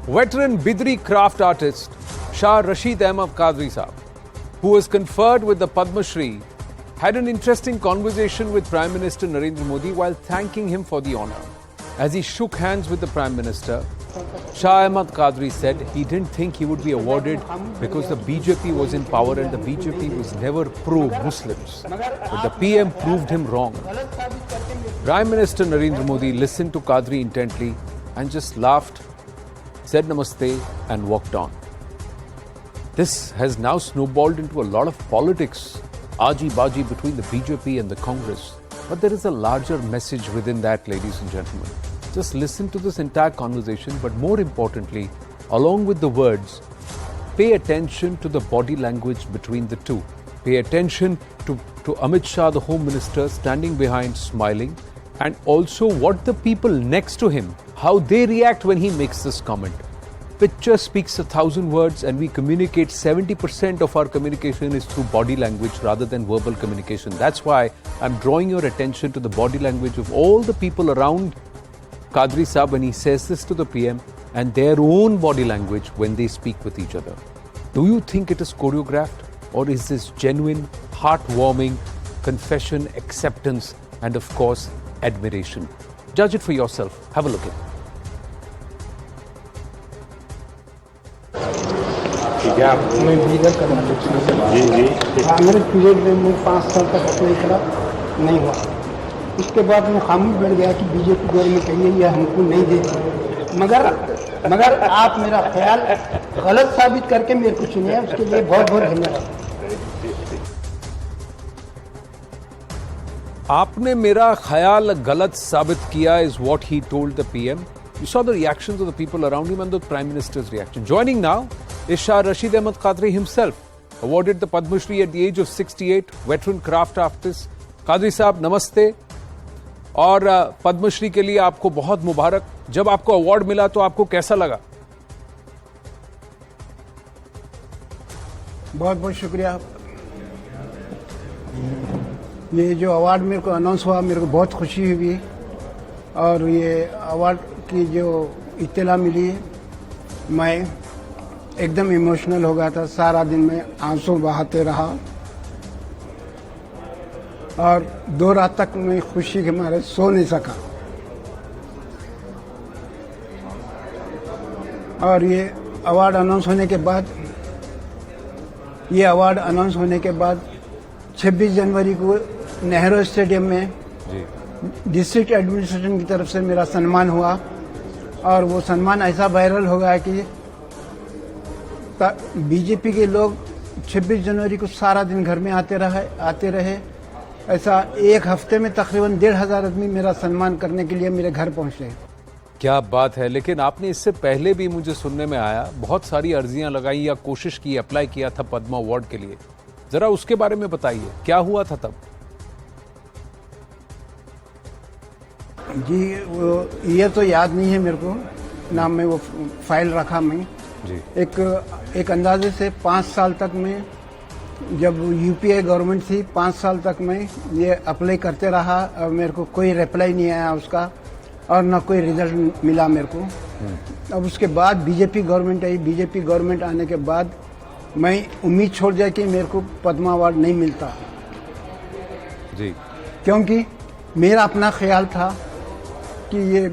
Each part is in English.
Veteran Bidri craft artist Shah Rashid Ahmad Qadri Saab, who was conferred with the Padma Shri, had an interesting conversation with Prime Minister Narendra Modi while thanking him for the honour. As he shook hands with the Prime Minister, Shah Ahmad Qadri said he didn't think he would be awarded because the BJP was in power and the BJP was never pro-Muslims. But the PM proved him wrong. Prime Minister Narendra Modi listened to Qadri intently and just laughed, said namaste and walked on. This has now snowballed into a lot of politics, aaji-baji between the BJP and the Congress. But there is a larger message within that, ladies and gentlemen. Just listen to this entire conversation, but more importantly, along with the words, pay attention to the body language between the two. Pay attention to Amit Shah, the Home Minister, standing behind, smiling, and also what the people next to him, how they react when he makes this comment. Picture speaks 1,000 words, and we communicate 70% of our communication is through body language rather than verbal communication. That's why I'm drawing your attention to the body language of all the people around Qadri Saab when he says this to the PM, and their own body language when they speak with each other. Do you think it is choreographed, or is this genuine, heartwarming confession, acceptance, and of course, admiration? Judge it for yourself. Have a look at it. मैं बीदर का मेरे period में मैं 5 साल तक apply करा, नहीं हुआ। उसके बाद मैं खामोश बैठ गया कि बीजेपी गवर्नमेंट कहिए ये हमको नहीं देती, मगर आप मेरा ख्याल गलत साबित करके मेरे को चुने, उसके लिए बहुत बहुत धन्यवाद। आपने मेरा ख्याल गलत साबित किया is what he told the PM. You saw the reactions of the people around him and the Prime Minister's reaction. Joining now is Shah Rashid Ahmad Qadri himself, awarded the Padma Shri at the age of 68, veteran craft artist. Qadri Saab, namaste. और पद्म श्री के लिए आपको बहुत मुबारक। जब आपको award मिला तो आपको कैसा लगा? बहुत बहुत शुक्रिया। ये जो अवार्ड मेरे को अनाउंस हुआ, मेरे को बहुत खुशी हुई, और ये अवार्ड की जो इत्तला मिली, मैं एकदम इमोशनल हो गया था। सारा दिन में आंसू बहाते रहा और 2 रात तक मैं खुशी के मारे सो नहीं सका। और ये अवार्ड अनाउंस होने के बाद 26 जनवरी को नेहरू स्टेडियम में डिस्ट्रिक्ट एडमिनिस्ट्रेशन की तरफ से मेरा सम्मान हुआ, और वो सम्मान ऐसा वायरल हो गया कि बीजेपी के लोग 26 जनवरी को सारा दिन घर में आते रहे। ऐसा एक हफ्ते में तकरीबन 1,500 आदमी मेरा सम्मान करने के लिए मेरे घर पहुंचे। क्या बात है। लेकिन आपने इससे पहले भी मुझे सुनने में आया बहुत सारी अर्जियां लगाई या कोशिश की, अप्लाई किया था पद्मा अवार्ड के लिए। जरा उसके बारे में बताइए, क्या हुआ था तब? जी ये तो याद नहीं है मेरे को, नाम में वो फाइल रखा मैं जी। एक अंदाजे से 5 साल तक मैं, जब यूपीए गवर्नमेंट थी, 5 साल तक मैं ये अप्लाई करते रहा, और मेरे को कोई रिप्लाई नहीं आया उसका, और न कोई रिजल्ट मिला मेरे को। अब उसके बाद बीजेपी गवर्नमेंट आई। बीजेपी गवर्नमेंट आने के बाद मैं उम्मीद छोड़ दिया कि मेरे को पद्मा अवार्ड नहीं मिलता जी, क्योंकि मेरा अपना ख्याल था कि ये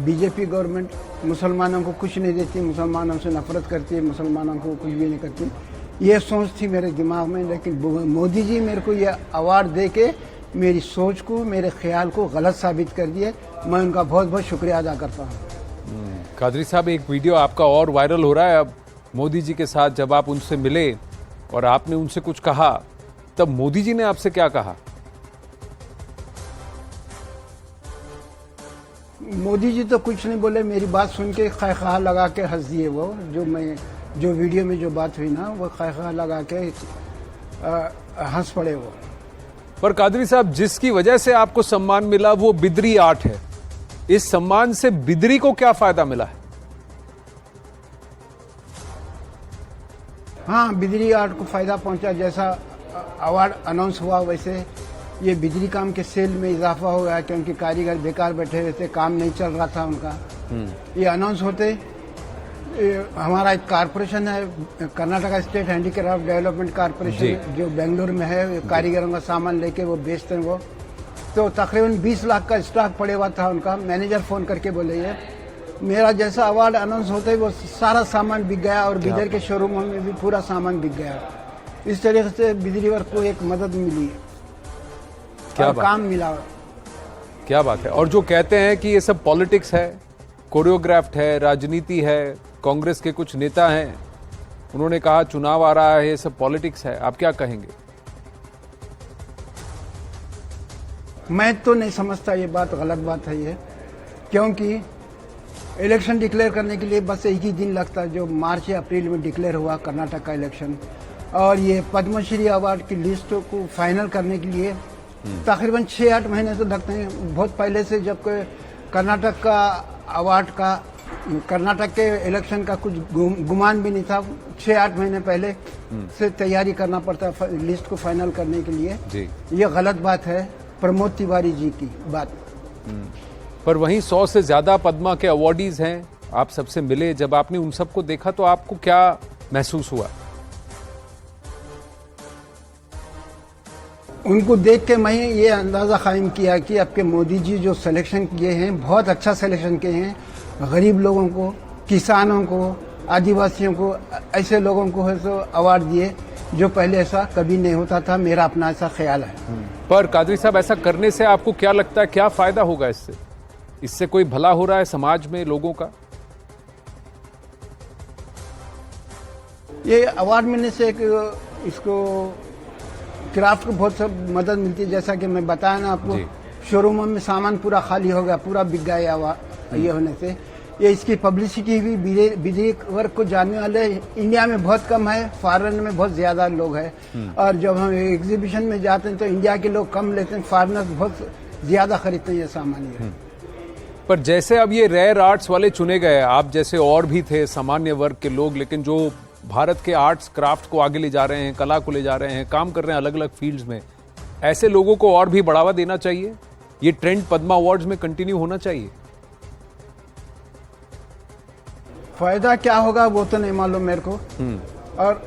बीजेपी गवर्नमेंट मुसलमानों को कुछ नहीं देती, मुसलमानों से नफरत करती है, मुसलमानों को कुछ भी नहीं करती, ये सोच थी मेरे दिमाग में। लेकिन मोदी जी मेरे को ये अवार्ड दे के मेरी सोच को, मेरे ख्याल को गलत साबित कर दिए। मैं उनका बहुत बहुत शुक्रिया अदा करता हूँ। कादरी साहब, एक वीडियो आपका और वायरल हो रहा है अब मोदी जी के साथ। जब आप उनसे मिले और आपने उनसे कुछ कहा, तब मोदी जी ने आपसे क्या कहा? मोदी जी तो कुछ नहीं बोले, मेरी बात सुन के खैखा लगा के हंस दिए। वो जो वीडियो में जो बात हुई ना, वो खैखा लगा के हंस पड़े वो। पर कादरी साहब, जिसकी वजह से आपको सम्मान मिला वो बिदरी आर्ट है। इस सम्मान से बिदरी को क्या फायदा मिला है? हाँ, बिदरी आर्ट को फायदा पहुंचा। जैसा अवार्ड अनाउंस हुआ वैसे ये बिजली काम के सेल में इजाफा हो गया, क्योंकि कारीगर बेकार बैठे हुए थे, काम नहीं चल रहा था उनका। ये अनाउंस होते हमारा एक कारपोरेशन है, Karnataka state handicraft development corporation, जो बेंगलुरु में है, कारीगरों का सामान लेके वो बेचते हैं वो। तो तकरीबन 20 लाख का स्टॉक पड़े हुआ था उनका। मैनेजर फोन करके बोले ये मेरा जैसा अवार्ड अनाउंस होते ही वो सारा सामान बिक गया और बिदर के शोरूमों में भी पूरा सामान बिक गया। इस तरीके से बिजली वर्ग को एक मदद मिली, क्या काम मिला। क्या बात है। और जो कहते हैं कि ये सब पॉलिटिक्स है, कोरियोग्राफ्ट है, राजनीति है, कांग्रेस के कुछ नेता हैं, उन्होंने कहा चुनाव आ रहा है, ये सब पॉलिटिक्स है, आप क्या कहेंगे? मैं तो नहीं समझता, ये बात गलत बात है ये, क्योंकि इलेक्शन डिक्लेयर करने के लिए बस एक ही दिन लगता है, जो मार्च या अप्रैल में डिक्लेयर हुआ कर्नाटक का इलेक्शन। और ये पद्मश्री अवार्ड की लिस्ट को फाइनल करने के लिए तकरीबन 6-8 महीने तो लगते हैं। बहुत पहले से जब कोई कर्नाटक का अवार्ड का, कर्नाटक के इलेक्शन का कुछ गुमान भी नहीं था, 6-8 महीने पहले से तैयारी करना पड़ता लिस्ट को फाइनल करने के लिए जी। ये गलत बात है प्रमोद तिवारी जी की बात। पर वहीं 100 से ज्यादा पद्मा के अवार्डीज हैं, आप सबसे मिले, जब आपने उन सबको देखा तो आपको क्या महसूस हुआ? उनको देख के मैं ये अंदाजा कायम किया कि आपके मोदी जी जो सिलेक्शन किए हैं बहुत अच्छा सिलेक्शन किए हैं। गरीब लोगों को, किसानों को, आदिवासियों को, ऐसे लोगों को है तो अवार्ड दिए जो पहले ऐसा कभी नहीं होता था। मेरा अपना ऐसा ख्याल है। पर कादरी साहब, ऐसा करने से आपको क्या लगता है, क्या फायदा होगा इससे? इससे कोई भला हो रहा है समाज में लोगों का? ये अवार्ड मिलने से एक इसको क्राफ्ट को बहुत सब मदद मिलती है। जैसा कि मैं बताया ना आपको, शोरूमों में सामान पूरा खाली हो गया, पूरा बिक गया ये होने से। ये इसकी पब्लिसिटी भी बिजली वर्ग को जानने वाले इंडिया में बहुत कम है, फॉरेन में बहुत ज्यादा लोग हैं। और जब हम एग्जीबिशन में जाते हैं तो इंडिया के लोग कम लेते हैं, फॉरेनर्स बहुत ज्यादा खरीदते हैं ये सामान। पर जैसे अब ये रेयर आर्ट्स वाले चुने गए, आप जैसे और भी थे सामान्य वर्ग के लोग, लेकिन जो भारत के आर्ट्स क्राफ्ट को आगे ले जा रहे हैं, कला को ले जा रहे हैं, काम कर रहे हैं अलग अलग फील्ड्स में, ऐसे लोगों को और भी बढ़ावा देना चाहिए। ये ट्रेंड पद्मा अवार्ड्स में कंटिन्यू होना चाहिए। फायदा क्या होगा वो तो नहीं मालूम मेरे को। और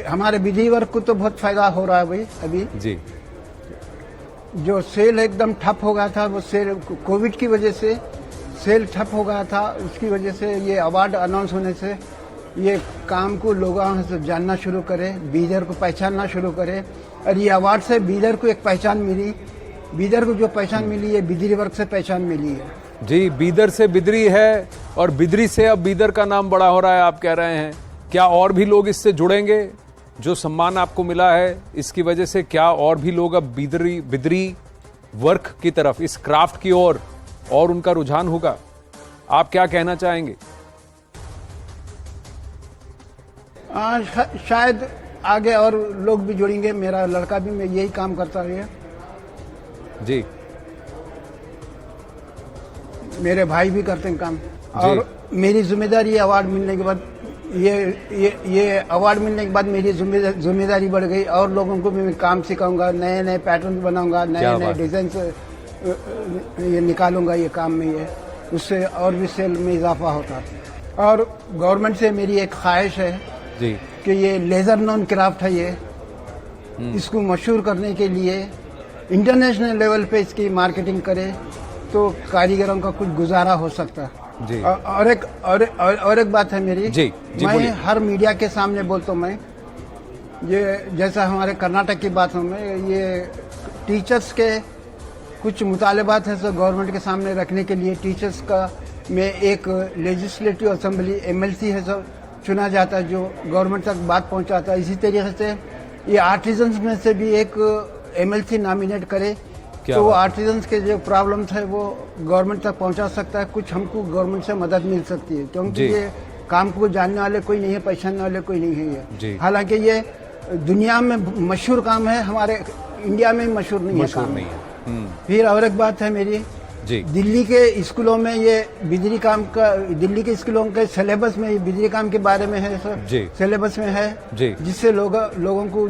हमारे विधि वर्ग को तो बहुत फायदा हो रहा है भाई। अभी जी जो सेल एकदम ठप हो गया था, वो सेल कोविड की वजह से सेल ठप हो गया था, उसकी वजह से ये अवार्ड अनाउंस होने से ये काम को लोगों से जानना शुरू करे, बीदर को पहचानना शुरू करे। और ये अवार्ड से बीदर को एक पहचान मिली। बीदर को जो पहचान मिली है बिदरी वर्ग से पहचान मिली है जी। बीदर से बिदरी है और बिदरी से अब बीदर का नाम बड़ा हो रहा है, आप कह रहे हैं। क्या और भी लोग इससे जुड़ेंगे? जो सम्मान आपको मिला है इसकी वजह से क्या और भी लोग अब बिदरी वर्क की तरफ, इस क्राफ्ट की ओर और उनका रुझान होगा? आप क्या कहना चाहेंगे? शायद आगे और लोग भी जुड़ेंगे। मेरा लड़का भी मैं यही काम करता है जी। मेरे भाई भी करते हैं काम। और मेरी जिम्मेदारी अवार्ड मिलने के बाद ये अवार्ड मिलने के बाद मेरी जिम्मेदारी बढ़ गई और लोगों को भी मैं काम सिखाऊंगा, नए नए पैटर्न बनाऊंगा, नए नए डिजाइन ये निकालूंगा ये काम में। ये उससे और भी सेल में इजाफा होता है। और गवर्नमेंट से मेरी एक ख्वाहिश है जी कि ये लेजर नॉन क्राफ्ट है, ये इसको मशहूर करने के लिए इंटरनेशनल लेवल पे इसकी मार्केटिंग करे तो कारीगरों का कुछ गुजारा हो सकता है जी। और एक बात है मेरी जी, मैं हर मीडिया के सामने बोलता हूँ। मैं ये जैसा हमारे कर्नाटक की बात हूँ, मैं ये टीचर्स के कुछ मुतालबात है सो गवर्नमेंट के सामने रखने के लिए टीचर्स का में एक लेजिस्लेटिव असेंबली MLC है सो चुना जाता है जो गवर्नमेंट तक बात पहुंचाता है। इसी तरीके से ये आर्टिजन्स में से भी एक MLC नॉमिनेट करे तो वो आर्टिजन्स के जो प्रॉब्लम्स है वो गवर्नमेंट तक पहुंचा सकता है। कुछ हमको गवर्नमेंट से मदद मिल सकती है क्योंकि ये काम को जानने वाले कोई नहीं है, पहचानने वाले कोई नहीं है ये। हालांकि ये दुनिया में मशहूर काम है, हमारे इंडिया में मशहूर नहीं है काम। फिर और एक बात है मेरी जी, दिल्ली के स्कूलों में ये बिजली काम का, दिल्ली के स्कूलों के सिलेबस में ये बिजली काम के बारे में है सर, सिलेबस में है जिससे लोगों को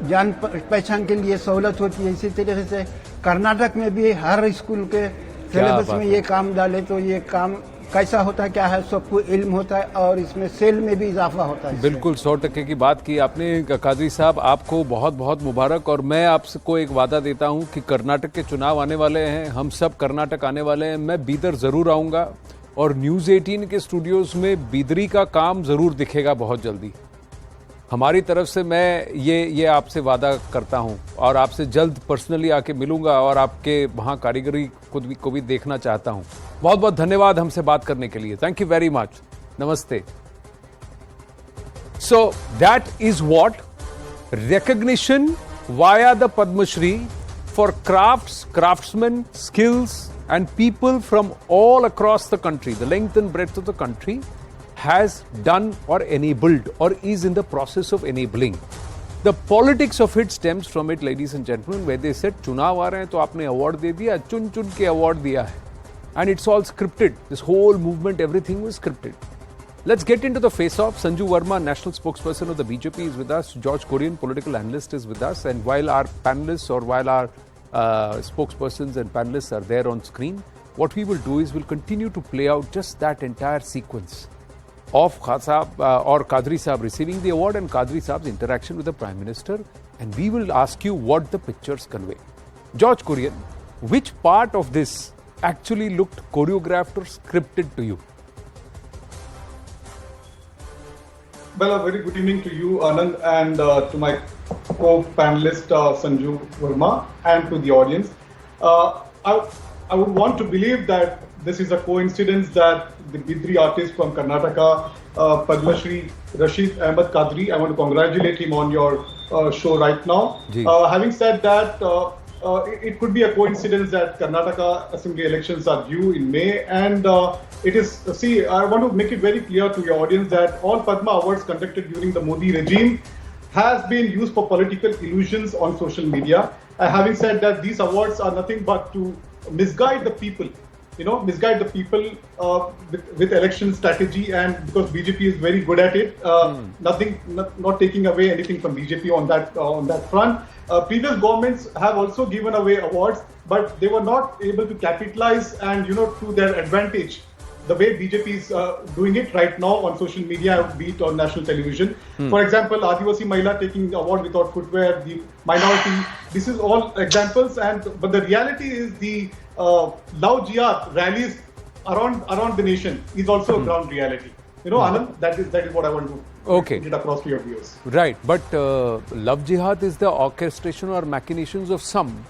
जान पहचान के लिए सहूलत होती है। इसी तरीके से कर्नाटक में भी हर स्कूल के सिलेबस में ये काम डाले तो ये काम कैसा होता है क्या है सबको इल्म होता है और इसमें सेल में भी इजाफा होता है। बिल्कुल 100% की बात की आपने कादरी साहब, आपको बहुत बहुत मुबारक। और मैं आपको एक वादा देता हूं कि कर्नाटक के चुनाव आने वाले हैं, हम सब कर्नाटक आने वाले हैं, मैं बीदर जरूर आऊंगा और न्यूज़ 18 के स्टूडियोज में बीदरी का काम जरूर दिखेगा बहुत जल्दी। हमारी तरफ से मैं ये आपसे वादा करता हूं और आपसे जल्द पर्सनली आके मिलूंगा और आपके वहां कारीगरी को भी देखना चाहता हूं। बहुत बहुत धन्यवाद हमसे बात करने के लिए। Thank you very much. नमस्ते। So that is what recognition via the Padma Shri for craftsmen, skills and people from all across the country, the length and breadth of the country, has done or enabled or is in the process of enabling. The politics of it stems from it, ladies and gentlemen, where they said चुनाव आ रहे हैं तो आपने award दे दिया, चुन चुन के award दिया है, and it's all scripted. This whole movement, everything was scripted. Let's get into the face-off. Sanju Verma, national spokesperson of the BJP, is with us. George Kurian, political analyst, is with us. And while our panelists or while our spokespersons and panelists are there on screen, what we will do is we'll continue to play out just that entire sequence of Khan Saab or Kadri Saab receiving the award and Kadri Saab's interaction with the Prime Minister. And we will ask you what the pictures convey. George Kurian, which part of this actually looked choreographed or scripted to you? Well, a very good evening to you, Anand, and to my co-panelist Sanju Verma, and to the audience. I would want to believe that this is a coincidence that the Bidri artist from Karnataka, Padma Shri Rashid Ahmed Kadri, I want to congratulate him on your show right now. Having said that, it could be a coincidence that Karnataka Assembly elections are due in May, and it is, I want to make it very clear to your audience that all Padma Awards conducted during the Modi regime has been used for political illusions on social media. Having said that, these awards are nothing but to misguide the people, misguide the people with election strategy, and because BJP is very good at it, not taking away anything from BJP on that front. Previous governments have also given away awards, but they were not able to capitalize and to their advantage the way BJP is doing it right now on social media, be it on national television. For example, Adivasi Mahila taking the award without footwear, the minority. This is all examples, but the reality is the Love Jihad rallies around the nation is also a ground reality. Anand, that is what I want to get across to your viewers. Right, but Love Jihad is the orchestration or machinations of some.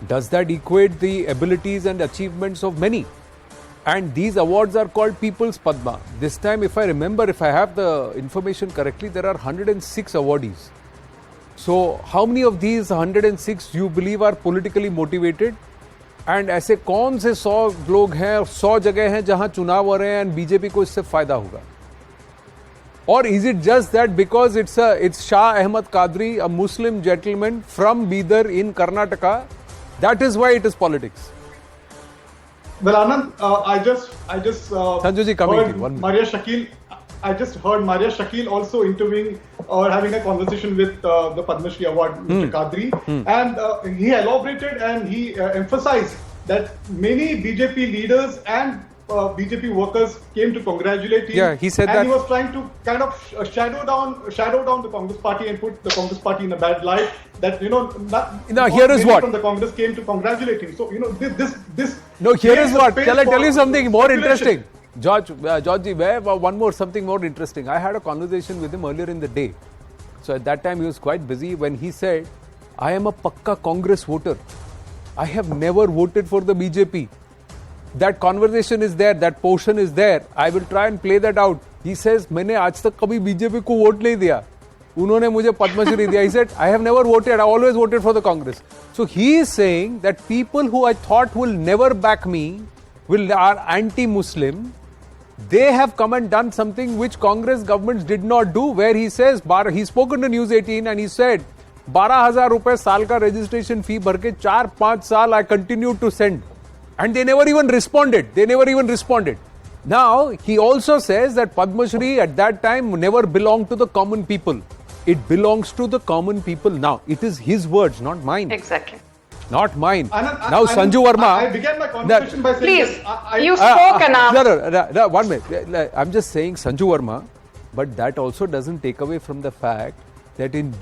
Does that equate the abilities and achievements of many? And these awards are called People's Padma. This time, if I have the information correctly, there are 106 awardees. So, how many of these 106 you believe are politically motivated? And ऐसे कौन से 100 लोग हैं, 100 जगह हैं जहां चुनाव हो रहे हैं and बीजेपी को इससे फायदा होगा? Or is it just that because it's Shah Ahmed Kadri, a Muslim gentleman from Bidar in Karnataka, that is why it is politics? Well, Anand, I just Sanjuji, heard Maria Shakil. I just heard Maria Shakil also interviewing or having a conversation with the Padma Shri Award, Mr. Kadri, and he elaborated and he emphasized that many BJP leaders and BJP workers came to congratulate him. Yeah, he said and that. he was trying to kind of shadow down the Congress party and put the Congress party in a bad light. That here is what from the Congress came to congratulate him. So this. No, here is what. Shall I tell you something more interesting? George ji, one more something more interesting. I had a conversation with him earlier in the day. So at that time he was quite busy when he said, I am a Pakka Congress voter. I have never voted for the BJP. That conversation is there, that portion is there. I will try and play that out. He says, मैंने आज तक कभी BJP को vote नहीं दिया. उन्होंने मुझे पद्मश्री दिया. He said, I have never voted. I always voted for the Congress. So he is saying that people who I thought will never back me, are anti-Muslim, they have come and done something which Congress governments did not do, where he says, he spoken to News 18 and he said, 12,000 रुपए साल का registration fee भर के 4-5 साल I continued to send. And they never even responded. Now, he also says that Padma Shri at that time never belonged to the common people. It belongs to the common people now. It is his words, not mine. Exactly. Not mine. Anand, Now Sanju Verma. I began my conversation by saying Please, yes, you spoke enough. No, 1 minute. I'm just saying Sanju Verma, but that also doesn't take away from the fact that in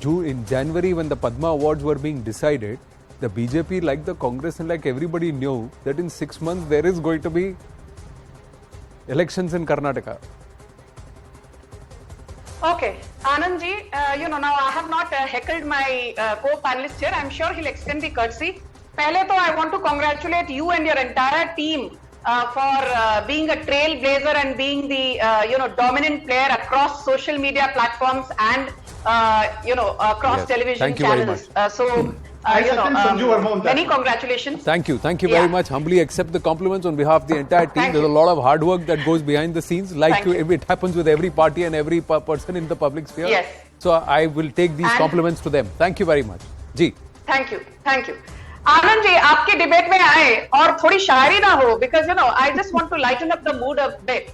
January, when the Padma Awards were being decided, the BJP, like the Congress and like everybody, knew that in 6 months there is going to be elections in Karnataka. Okay, Anand ji, now I have not heckled my co-panelist here. I'm sure he'll extend the courtesy. Pehle to I want to congratulate you and your entire team for being a trailblazer and being the dominant player across social media platforms and across Yes. television Thank you very channels. I second Sanju Verma on that. Many congratulations. Thank you very Yeah. much. Humbly accept the compliments on behalf of the entire team. Thank There's you. a lot of hard work that goes behind the scenes, like Thank you. it happens with every party and every person in the public sphere. Yes. So I will take these And- compliments to them. Thank you very much. Ji. Thank you Anand ji, आपके debate में आए और थोड़ी शायरी ना हो, because I just want to lighten up the mood a bit.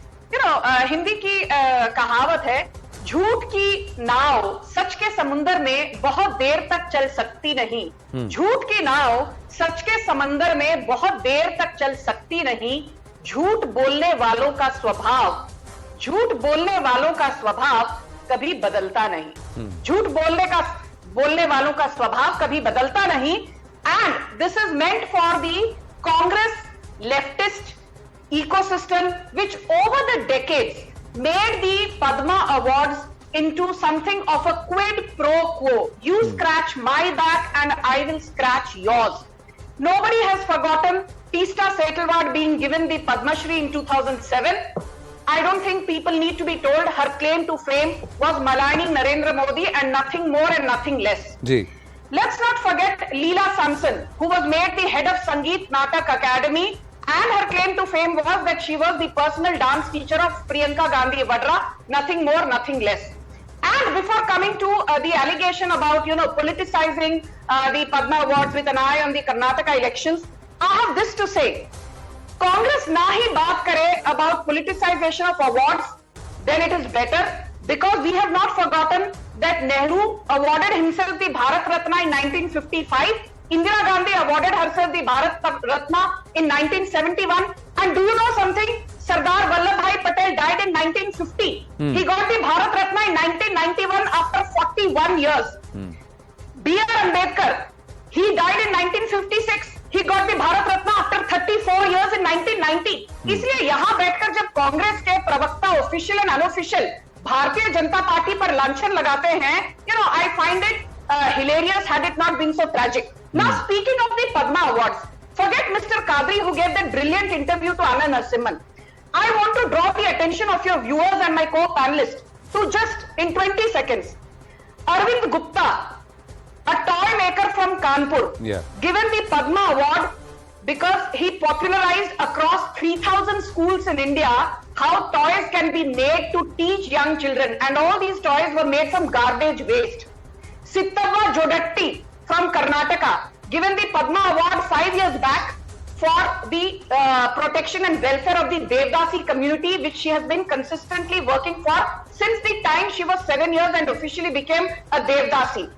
Hindi की कहावत है, झूठ की नाव सच के समुंदर में बहुत देर तक चल सकती नहीं. झूठ की नाव सच के समंदर में बहुत देर तक चल सकती नहीं. झूठ बोलने वालों का स्वभाव कभी बदलता नहीं. झूठ बोलने वालों का स्वभाव कभी बदलता नहीं. And this is meant for the Congress leftist ecosystem which over the decades made the Padma Awards into something of a quid pro quo. You scratch my back and I will scratch yours. Nobody has forgotten Teesta Setalvad being given the Padma Shri in 2007. I don't think people need to be told her claim to fame was maligning Narendra Modi and nothing more and nothing less. Ji. Let's not forget Leela Samson, who was made the head of Sangeet Natak Academy, and her claim to fame was that she was the personal dance teacher of Priyanka Gandhi Vadra, nothing more, nothing less. And before coming to the allegation about, politicizing the Padma Awards with an eye on the Karnataka elections, I have this to say. Congress na hi baat kare about politicization of awards, then it is better, because we have not forgotten that Nehru awarded himself the Bharat Ratna in 1955. Indira Gandhi awarded herself the Bharat Ratna in 1971. And do you know something? Sardar Vallabhbhai Patel died in 1950. He got the Bharat Ratna in 1991 after 41 years. B.R. Ambedkar, he died in 1956. He got the Bharat Ratna after 34 years in 1990. इसलिए यहाँ बैठकर जब कांग्रेस के प्रवक्ता official and unofficial Bharatiya Janata party पर लांछन लगाते हैं, I find it hilarious had it not been so tragic. Now, speaking of the Padma Awards, forget Mr. Kadri who gave that brilliant interview to Anand Narasimhan. I want to draw the attention of your viewers and my co-panelists to just in 20 seconds. Arvind Gupta, a toy maker from Kanpur, given the Padma Award because he popularized across 3,000 schools in India how toys can be made to teach young children, and all these toys were made from garbage waste. Sittava Jodatti from Karnataka, given the Padma Award 5 years back for the protection and welfare of the Devdasi community, which she has been consistently working for since the time she was 7 years and officially became a Devdasi.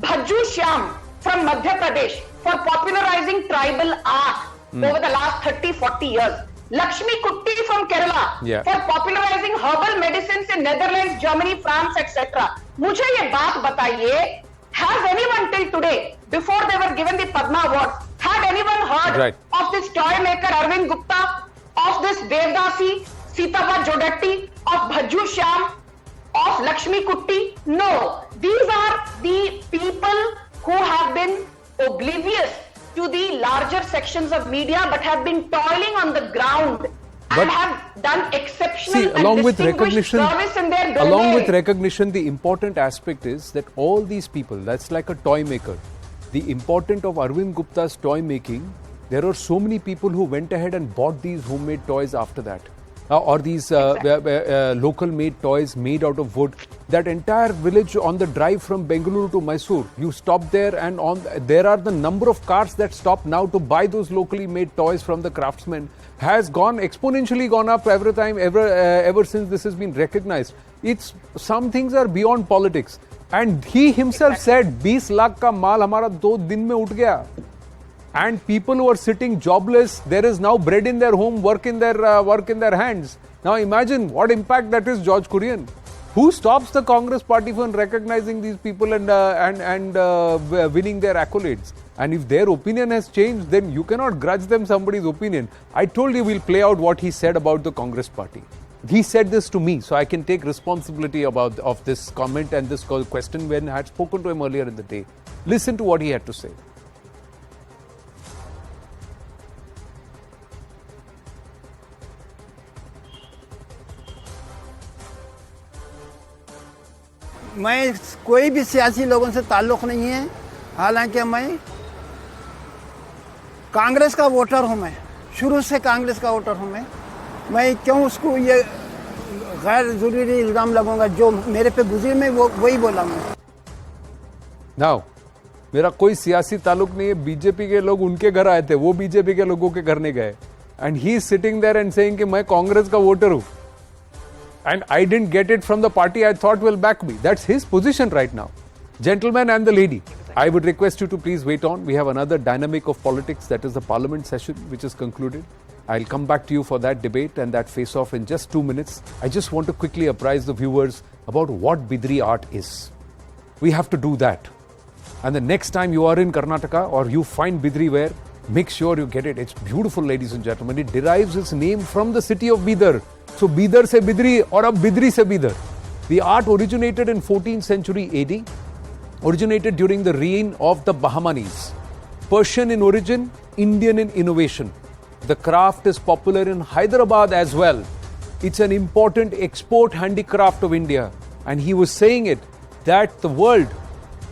Bhajju Shyam from Madhya Pradesh for popularizing tribal art over the last 30-40 years. Lakshmi Kutti from Kerala for popularizing herbal medicines in Netherlands, Germany, France, etc. मुझे ये बात बताइए, has anyone till today, before they were given the Padma Award, had anyone heard of this toy maker Arvind Gupta, of this Devdasi, Sitava Jodatti, of Bhajju Shyam, of Lakshmi Kutti? No. These are the people who have been oblivious to the larger sections of media but have been toiling on the ground and have done exceptional and distinguished service in their domain. Along with recognition, the important aspect is that all these people, that's like a toy maker. The important of Arvind Gupta's toy making, there are so many people who went ahead and bought these homemade toys after that. Or these local made toys made out of wood. That entire village on the drive from Bengaluru to Mysore, you stop there and there are the number of cars that stop now to buy those locally made toys from the craftsmen has exponentially gone up every time ever since this has been recognized. Some things are beyond politics. And he himself said, 20 lakh ka maal hamara 2 din mein ut gaya. and people who are sitting jobless, there is now bread in their home, work in their hands. Now imagine what impact that is, George Kurian. Who stops the Congress party from recognizing these people and winning their accolades? And if their opinion has changed, then you cannot grudge them somebody's opinion. I told you we'll play out what he said about the Congress party. He said this to me, so I can take responsibility of this comment and this question when I had spoken to him earlier in the day. Listen to what he had to say. मैं कोई भी सियासी लोगों से ताल्लुक़ नहीं है, हालांकि मैं कांग्रेस का वोटर हूं, मैं शुरू से कांग्रेस का वोटर हूं। मैं क्यों उसको ये गैर ज़रूरी इल्ज़ाम लगूंगा, जो मेरे पे गुजरी में वही बोला मैं। Now, मेरा कोई सियासी ताल्लुक नहीं है, बीजेपी के लोग उनके घर आए थे, वो बीजेपी के लोगों के घर नहीं गए, and he is sitting there and saying कि मैं कांग्रेस का वोटर हूं, and I didn't get it from the party I thought will back me. That's his position right now. Gentlemen and the lady, I would request you to please wait on. We have another dynamic of politics, that is the parliament session, which is concluded. I'll come back to you for that debate and that face-off in just 2 minutes. I just want to quickly apprise the viewers about what Bidri art is. We have to do that. And the next time you are in Karnataka or you find Bidri ware, make sure you get it. It's beautiful, ladies and gentlemen. It derives its name from the city of Bidar. So Bidar se Bidri or ab Bidri se Bidar. The art originated in 14th century AD, originated during the reign of the Bahmanis. Persian in origin, Indian in innovation. The craft is popular in Hyderabad as well. It's an important export handicraft of India. And he was saying it, that the world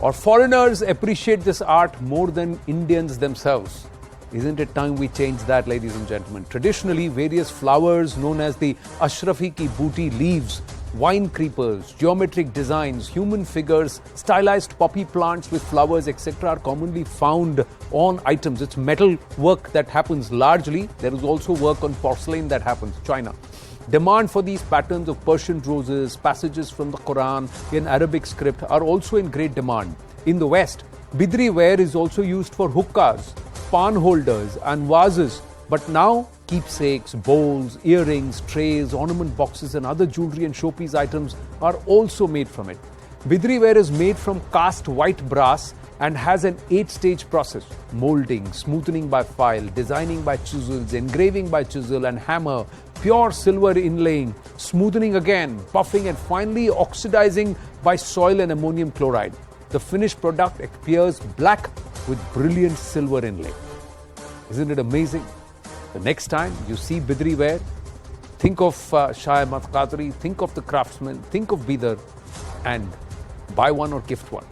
or foreigners appreciate this art more than Indians themselves. Isn't it time we change that, ladies and gentlemen? Traditionally, various flowers known as the Ashrafi ki booty leaves, wine creepers, geometric designs, human figures, stylized poppy plants with flowers, etc. are commonly found on items. It's metal work that happens largely. There is also work on porcelain that happens, China. Demand for these patterns of Persian roses, passages from the Quran in Arabic script are also in great demand. In the West, Bidri ware is also used for hookahs, pan holders and vases, but now keepsakes, bowls, earrings, trays, ornament boxes and other jewelry and showpiece items are also made from it. Bidri ware is made from cast white brass and has an 8-stage process: molding, smoothing by file, designing by chisels, engraving by chisel and hammer, pure silver inlaying, smoothing again, buffing and finally oxidizing by soil and ammonium chloride. The finished product appears black with brilliant silver inlay. Isn't it amazing? The next time you see Bidri ware, think of Shah Ahmad Qadri, think of the craftsman, think of Bidar and buy one or gift one.